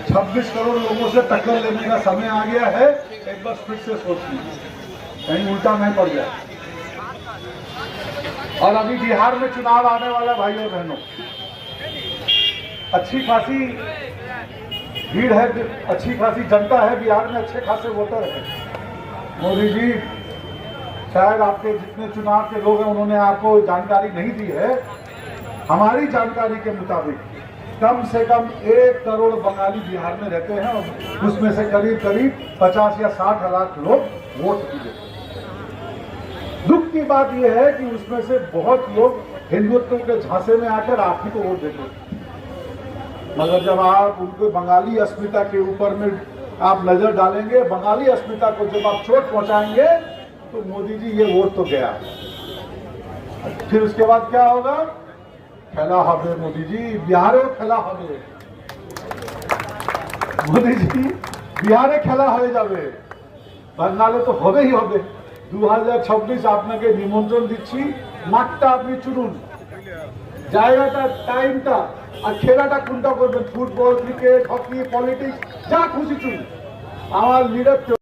26 करोड़ लोगों से टक्कर लेने का समय आ गया है। एक बार फिर से सोच लीजिए कहीं उल्टा नहीं पड़ जाए। और अभी बिहार में चुनाव आने वाला भाइयों बहनों, अच्छी खासी भीड़ है, अच्छी खासी जनता है बिहार में, अच्छे खासे वोटर है। मोदी जी शायद आपके जितने चुनाव के लोग हैं उन्होंने आपको जानकारी नहीं दी है। हमारी जानकारी के मुताबिक कम से कम 1 करोड़ बंगाली बिहार में रहते हैं और उसमें से करीब 50 या 60 लाख लोग वोट भी देते हैं। दुख की बात यह है कि उसमें से बहुत लोग हिंदुत्व के झांसे में आकर आप ही को वोट देते हैं। मगर जब आप उनको बंगाली अस्मिता के ऊपर में आप नजर डालेंगे, बंगाली अस्मिता को जब आप चोट पहुंचाएंगे तो मोदी जी ये वोट तो गया। फिर उसके बाद क्या होगा? खेला হবে मोदी जी, बिहारे खेला হবে मोदी जी, बिहारे खेला হয়ে যাবে, বাংলালে তো হবেই হবে। 2026 আপনাকে নিমন্ত্রণ দিচ্ছি, মাঠটা আপনি চুনুন, জায়গাটা, টাইমটা আর খেলাটা কোনটা করবেন, ফুটবল, ক্রিকেট, হকি, পলিটিক্স, যা খুশি চুনুন। আমার লিডার